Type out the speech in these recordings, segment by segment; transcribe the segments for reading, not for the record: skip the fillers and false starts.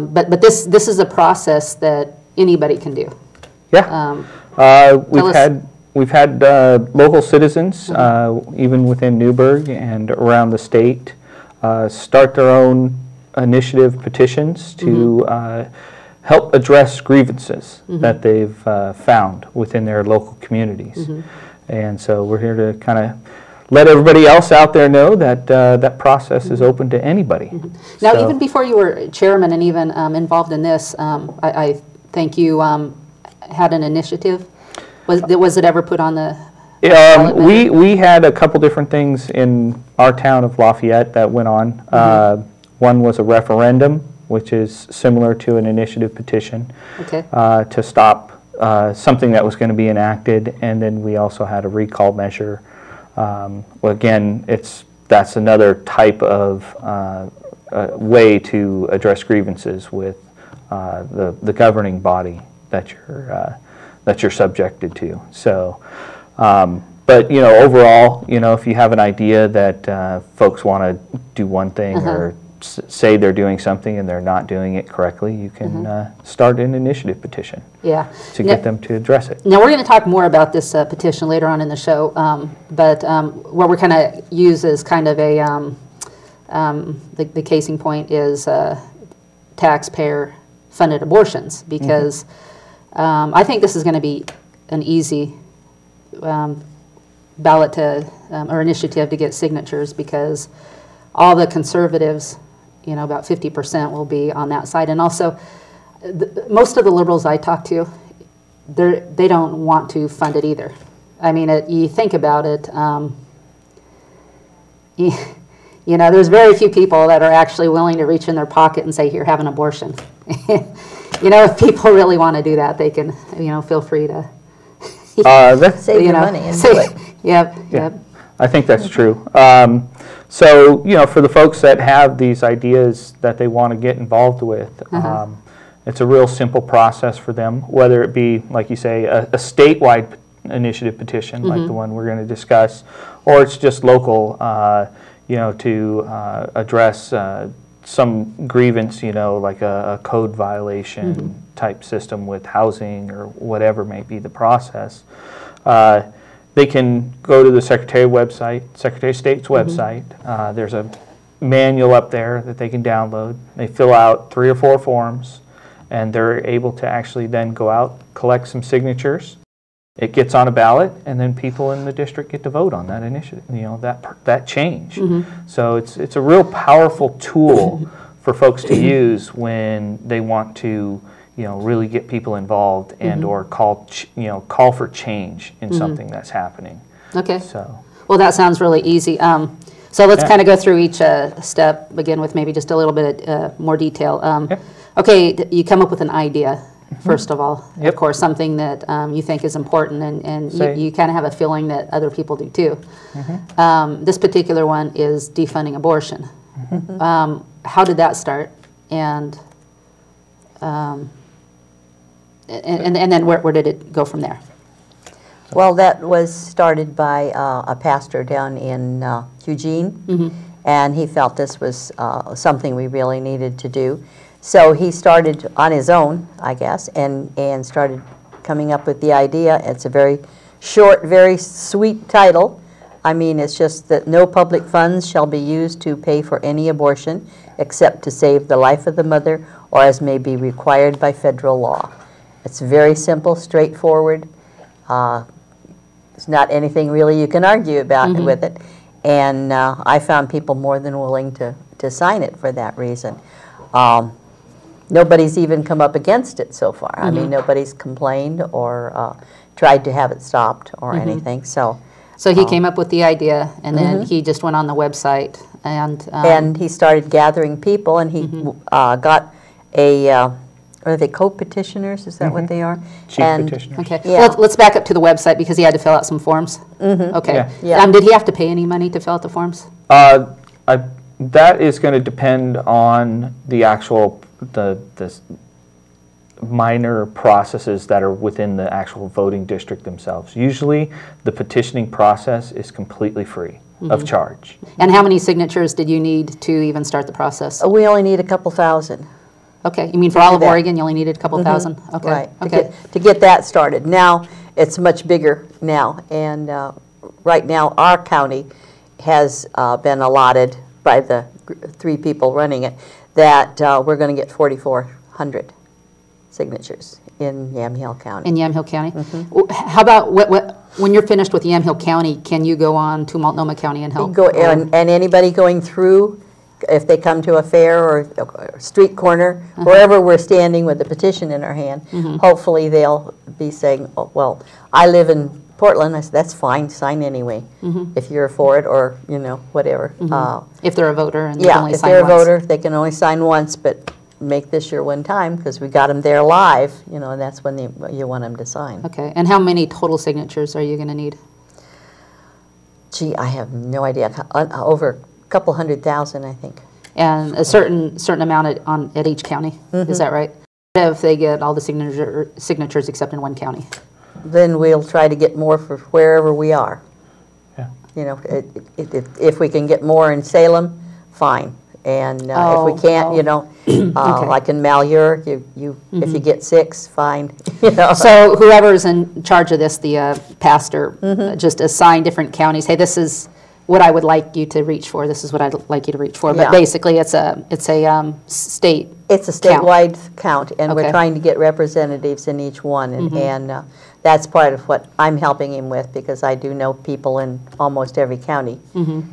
But this is a process that anybody can do. Yeah. We've had local citizens, even within Newburgh and around the state, start their own initiative petitions to help address grievances that they've found within their local communities. And so we're here to kind of let everybody else out there know that that process is open to anybody. Now, so, even before you were chairman and even involved in this, I think you had an initiative. Was it ever put on the ballot? We had a couple different things in our town of Lafayette that went on. One was a referendum, which is similar to an initiative petition to stop something that was going to be enacted, and then we also had a recall measure. Well, again, that's another type of way to address grievances with the governing body that you're subjected to. So, but overall, if you have an idea that folks want to do one thing or say they're doing something and they're not doing it correctly, you can start an initiative petition to get them to address it. Now, we're going to talk more about this petition later on in the show, but what we're kind of use as kind of a, the casing point is taxpayer-funded abortions, because I think this is going to be an easy ballot to, or initiative to get signatures, because all the conservatives, about 50% will be on that side. And also, most of the liberals I talk to, they don't want to fund it either. I mean, you think about it, there's very few people that are actually willing to reach in their pocket and say, here, have an abortion. If people really want to do that, they can, feel free to save your money and do it. Yep. I think that's true. So, for the folks that have these ideas that they want to get involved with, it's a real simple process for them, whether it be, like you say, a statewide initiative petition, like the one we're going to discuss, or it's just local, to address some grievance, like a code violation type system with housing or whatever may be the process. They can go to the Secretary of State's website. There's a manual up there that they can download. They fill out 3 or 4 forms, and they're able to actually then go out, collect some signatures. It gets on a ballot, and then people in the district get to vote on that initiative, that change. So it's a real powerful tool for folks to use when they want to really get people involved and or call for change in something that's happening. Okay. So. Well, that sounds really easy. So let's kind of go through each step, begin with maybe just a little bit more detail. Okay, you come up with an idea, first of all. Of course, something that you think is important, and you kind of have a feeling that other people do too. This particular one is defunding abortion. How did that start? And then where did it go from there? Well, that was started by a pastor down in Eugene, and he felt this was something we really needed to do. So he started on his own, I guess, and started coming up with the idea. It's a very short, very sweet title. I mean, it's just that no public funds shall be used to pay for any abortion except to save the life of the mother or as may be required by federal law. It's very simple, straightforward. It's not anything really you can argue about with it. And I found people more than willing to sign it for that reason. Nobody's even come up against it so far. I mean, nobody's complained or tried to have it stopped or anything. So he came up with the idea, and then he just went on the website. And he started gathering people, and he got a... Are they co-petitioners? Is that what they are? Chief petitioners. Okay. Yeah. Well, let's back up to the website because he had to fill out some forms. Okay. Yeah. Did he have to pay any money to fill out the forms? That is going to depend on the actual the minor processes that are within the actual voting district themselves. Usually, the petitioning process is completely free of charge. And how many signatures did you need to even start the process? We only need a couple thousand. Okay, you mean for all of Oregon, you only needed a couple thousand? Okay. Right, Okay. to get that started. Now, it's much bigger now, and right now, our county has been allotted by the 3 people running it, that we're going to get 4,400 signatures in Yamhill County. In Yamhill County? How about, when you're finished with Yamhill County, can you go on to Multnomah County and help? And anybody going through, if they come to a fair or a street corner, wherever we're standing with a petition in our hand, hopefully they'll be saying, oh, well, I live in Portland. I said, that's fine, sign anyway, if you're for it, or, you know, whatever. If they're a voter and they can only if sign they're once. a voter, they can only sign once, but make this your one time, because we got them there live, you know, and that's when you want them to sign. Okay, and how many total signatures are you going to need? Gee, I have no idea. Over a couple 100,000, I think. And a certain amount at each county, is that right? If they get all the signatures except in one county? Then we'll try to get more for wherever we are. Yeah. You know, if we can get more in Salem, fine. And if we can't, you know, like in Malheur, if you get 6, fine. You know? So whoever's in charge of this, the pastor, just assign different counties. Hey, this is what I would like you to reach for. This is what I'd like you to reach for. But basically, it's a state. It's a statewide count, and we're trying to get representatives in each one, and that's part of what I'm helping him with, because I do know people in almost every county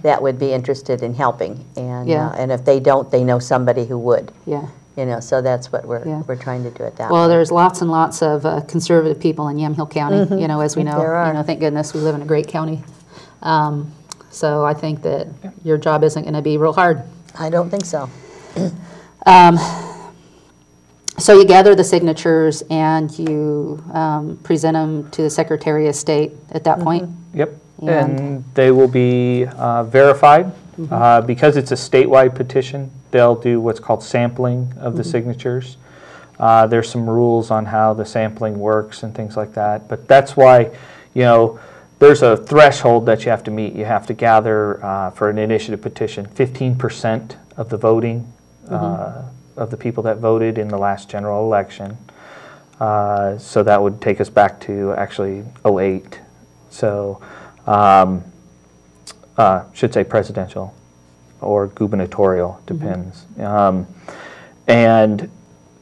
that would be interested in helping, and if they don't, they know somebody who would. Yeah. You know, so that's what we're trying to do it that way. Well, there's lots and lots of conservative people in Yamhill County. You know, as we know, there are. You know, thank goodness we live in a great county. So I think that your job isn't going to be real hard. I don't think so. So you gather the signatures and you present them to the Secretary of State at that point? Yep, and they will be verified. Because it's a statewide petition, they'll do what's called sampling of the signatures. There's some rules on how the sampling works and things like that, but that's why, you know, there's a threshold that you have to meet. You have to gather, for an initiative petition, 15% of the voting, of the people that voted in the last general election. So that would take us back to actually 08. So, should say presidential or gubernatorial, depends. And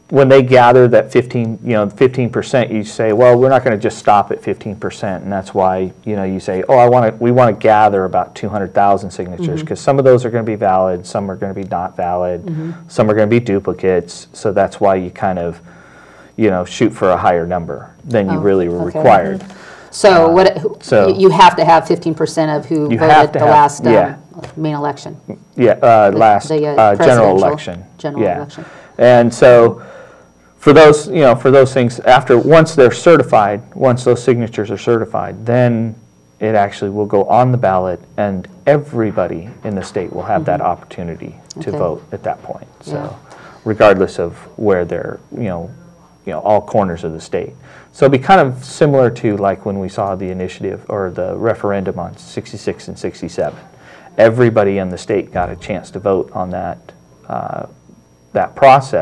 when they gather that 15%, you say, well, we're not going to just stop at 15%, and that's why, you know, you say, oh, we want to gather about 200,000 signatures, because some of those are going to be valid, some are going to be not valid, some are going to be duplicates. So that's why you kind of, you know, shoot for a higher number than you really were required. So you have to have 15% of who voted the last main election. Yeah, last general election. General election. And so, for those, you know, for those things, once they're certified, once those signatures are certified, then it actually will go on the ballot, and everybody in the state will have that opportunity to vote at that point. So, regardless of where they're, you know, all corners of the state. So it'll be kind of similar to like when we saw the initiative or the referendum on 66 and 67. Everybody in the state got a chance to vote on that that process.